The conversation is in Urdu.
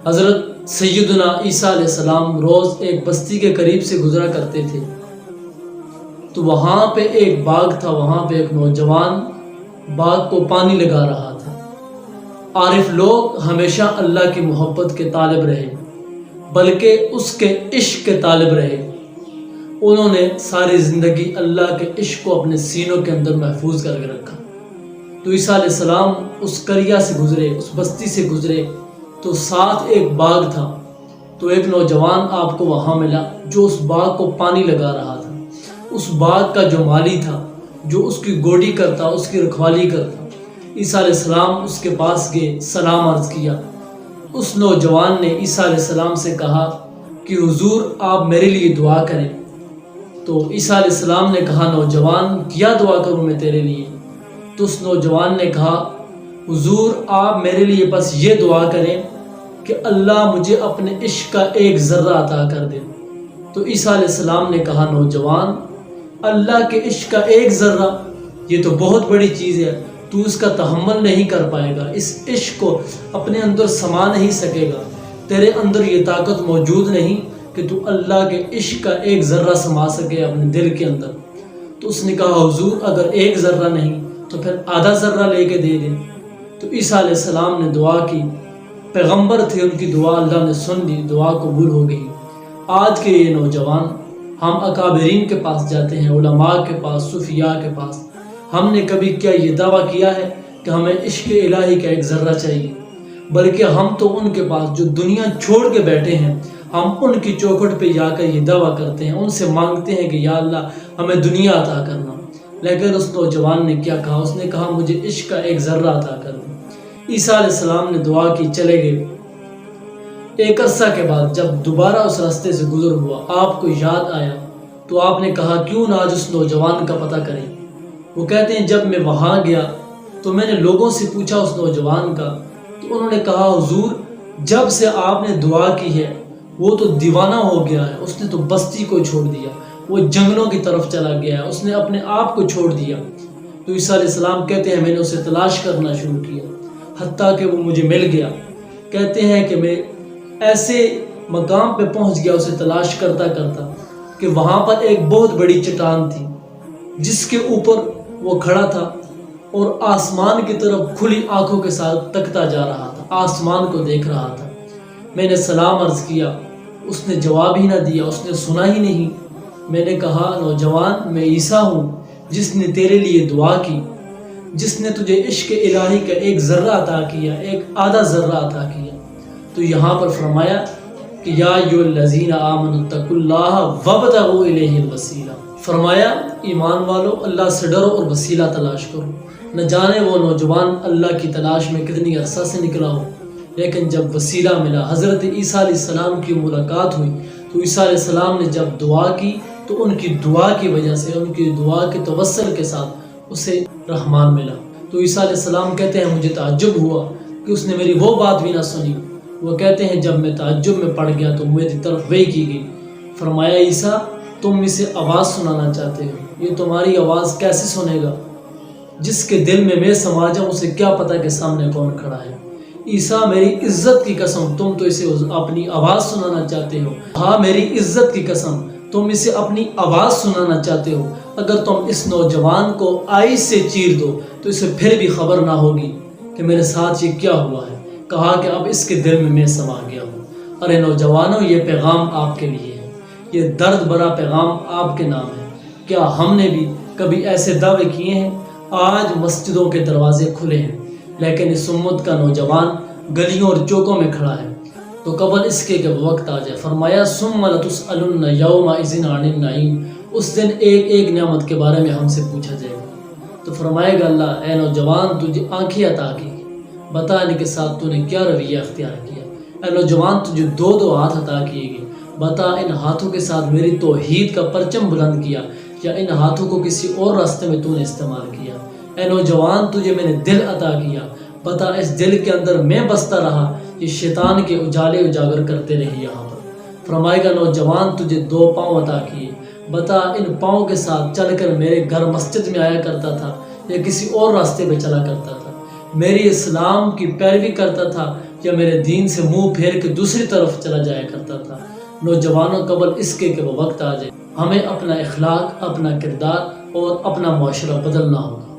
حضرت سیدنا عیسیٰ علیہ السلام روز ایک بستی کے قریب سے گزرا کرتے تھے، تو وہاں پہ ایک باغ تھا، وہاں پہ ایک نوجوان باغ کو پانی لگا رہا تھا۔ عارف لوگ ہمیشہ اللہ کی محبت کے طالب رہے، بلکہ اس کے عشق کے طالب رہے۔ انہوں نے ساری زندگی اللہ کے عشق کو اپنے سینوں کے اندر محفوظ کر کے رکھا۔ تو عیسیٰ علیہ السلام اس قریہ سے گزرے، اس بستی سے گزرے، تو ساتھ ایک باغ تھا، تو ایک نوجوان آپ کو وہاں ملا جو اس باغ کو پانی لگا رہا تھا۔ اس باغ کا جو مالی تھا، جو اس کی گوڈی کرتا، اس کی رکھوالی کرتا، عیسیٰ علیہ السلام اس کے پاس گئے، سلام عرض کیا۔ اس نوجوان نے عیسیٰ علیہ السلام سے کہا کہ حضور آپ میرے لیے دعا کریں۔ تو عیسیٰ علیہ السلام نے کہا نوجوان کیا دعا کروں میں تیرے لیے؟ تو اس نوجوان نے کہا حضور آپ میرے لیے بس یہ دعا کریں کہ اللہ مجھے اپنے عشق کا ایک ذرہ عطا کر دے۔ تو عیسیٰ علیہ السلام نے کہا نوجوان اللہ کے عشق کا ایک ذرہ، یہ تو بہت بڑی چیز ہے، تو اس کا تحمل نہیں کر پائے گا، اس عشق کو اپنے اندر سما نہیں سکے گا، تیرے اندر یہ طاقت موجود نہیں کہ تو اللہ کے عشق کا ایک ذرہ سما سکے اپنے دل کے اندر۔ تو اس نے کہا حضور اگر ایک ذرہ نہیں تو پھر آدھا ذرہ لے کے دے دیں۔ تو عیسیٰ علیہ السلام نے دعا کی، پیغمبر تھے، ان کی دعا اللہ نے سن لی، دعا قبول ہو گئی۔ آج کے یہ نوجوان، ہم اکابرین کے پاس جاتے ہیں، علماء کے پاس، صوفیاء کے پاس، ہم نے کبھی کیا یہ دعویٰ کیا ہے کہ ہمیں عشق الہی کا ایک ذرہ چاہیے؟ بلکہ ہم تو ان کے پاس جو دنیا چھوڑ کے بیٹھے ہیں، ہم ان کی چوکھٹ پہ جا کر یہ دعویٰ کرتے ہیں، ان سے مانگتے ہیں کہ یا اللہ ہمیں دنیا عطا کرنا۔ لیکن اس نوجوان نے کیا کہا؟ اس نے کہا مجھے عشق کا ایک ذرہ عطا کر دیں۔ عیسیٰ علیہ السلام نے دعا کی، چلے گئے۔ ایک عرصہ کے بعد جب دوبارہ اس راستے سے گزر ہوا، آپ کو یاد آیا تو آپ نے کہا کیوں نہ آج اس نوجوان کا پتہ کریں۔ وہ کہتے ہیں جب میں وہاں گیا تو میں نے لوگوں سے پوچھا اس نوجوان کا، تو انہوں نے کہا حضور جب سے آپ نے دعا کی ہے وہ تو دیوانہ ہو گیا ہے، اس نے تو بستی کو چھوڑ دیا، وہ جنگلوں کی طرف چلا گیا ہے، اس نے اپنے آپ کو چھوڑ دیا۔ تو عیسیٰ علیہ السلام کہتے ہیں میں نے اسے تلاش کرنا شروع کیا، حتیٰ کہ وہ مجھے مل گیا۔ کہتے ہیں کہ میں ایسے مقام پہ پہنچ گیا اسے تلاش کرتا کرتا کہ وہاں پر ایک بہت بڑی چٹان تھی جس کے اوپر وہ کھڑا تھا اور آسمان کی طرف کھلی آنکھوں کے ساتھ تکتا جا رہا تھا، آسمان کو دیکھ رہا تھا۔ میں نے سلام عرض کیا، اس نے جواب ہی نہ دیا، اس نے سنا ہی نہیں۔ میں نے کہا نوجوان میں عیسیٰ ہوں جس نے تیرے لیے دعا کی، جس نے تجھے عشق الہی کا ایک ذرہ عطا کیا، ایک آدھا ذرہ عطا کیا۔ تو یہاں پر فرمایا کہ یا ایھا الذین آمنوا اتقوا اللہ وابتغوا الیہ الوسیلہ، فرمایا ایمان والو اللہ سے ڈرو اور وسیلہ تلاش کرو۔ نہ جانے وہ نوجوان اللہ کی تلاش میں کتنی عرصہ سے نکلا ہو، لیکن جب وسیلہ ملا، حضرت عیسیٰ علیہ السلام کی ملاقات ہوئی، تو عیسیٰ علیہ السلام نے جب دعا کی تو ان کی دعا کی وجہ سے، ان کی دعا کے توسل کے ساتھ اسے رحمان ملا۔ تو عیسیٰ علیہ السلام کہتے ہیں مجھے تعجب ہوا کہ اس نے میری وہ بات بھی نہ سنی۔ وہ کہتے ہیں جب میں تعجب میں پڑ گیا تو میری طرف وحی کی گئی، فرمایا عیسیٰ تم اسے آواز سنانا چاہتے ہو، یہ تمہاری آواز کیسے سنے گا؟ جس کے دل میں سما جاؤں اسے کیا پتہ کہ سامنے کون کھڑا ہے؟ عیسیٰ میری عزت کی قسم تم تو اسے اپنی آواز سنانا چاہتے ہو۔ ہاں میری عزت کی قسم تم اسے اپنی آواز سنانا چاہتے ہو۔ اگر تم اس نوجوان کو آئی سے چیر دو تو اسے پھر بھی خبر نہ ہوگی کہ میرے ساتھ یہ کیا ہوا ہے۔ کہا کہ اب اس کے دل میں سما گیا ہوں۔ ارے نوجوانوں یہ پیغام آپ کے لیے ہے، یہ درد بھرا پیغام آپ کے نام ہے۔ کیا ہم نے بھی کبھی ایسے دعوے کیے ہیں؟ آج مسجدوں کے دروازے کھلے ہیں لیکن اس امت کا نوجوان گلیوں اور چوکوں میں کھڑا ہے۔ تو قبل اس کے کہ وقت آ جائے، فرمایا ثم لتسألن یومئذ عن النعیم، اس دن ایک ایک نعمت کے بارے میں ہم سے پوچھا جائے گا۔ تو فرمائے گا اللہ اے نوجوان تجھے آنکھیں عطا کی، بتا ان کے ساتھ تو نے کیا رویہ اختیار کیا۔ اے نوجوان تجھے دو ہاتھ عطا کیے گئے، بتا ان ہاتھوں کے ساتھ میری توحید کا پرچم بلند کیا یا ان ہاتھوں کو کسی اور راستے میں تو نے استعمال کیا۔ اے نوجوان تجھے میں نے دل عطا کیا، بتا اس دل کے اندر میں بستا رہا، یہ شیطان کے اجالے اجاگر کرتے رہے یہاں پر۔ فرمائے گا نوجوان تجھے 2 پاؤں عطا کیے، بتا ان پاؤں کے ساتھ چل کر میرے گھر مسجد میں آیا کرتا تھا یا کسی اور راستے پہ چلا کرتا تھا، میری اسلام کی پیروی کرتا تھا یا میرے دین سے منہ پھیر کے دوسری طرف چلا جایا کرتا تھا۔ نوجوانوں قبل اس کے کہ وہ وقت آ جائے، ہمیں اپنا اخلاق، اپنا کردار اور اپنا معاشرہ بدلنا ہوگا۔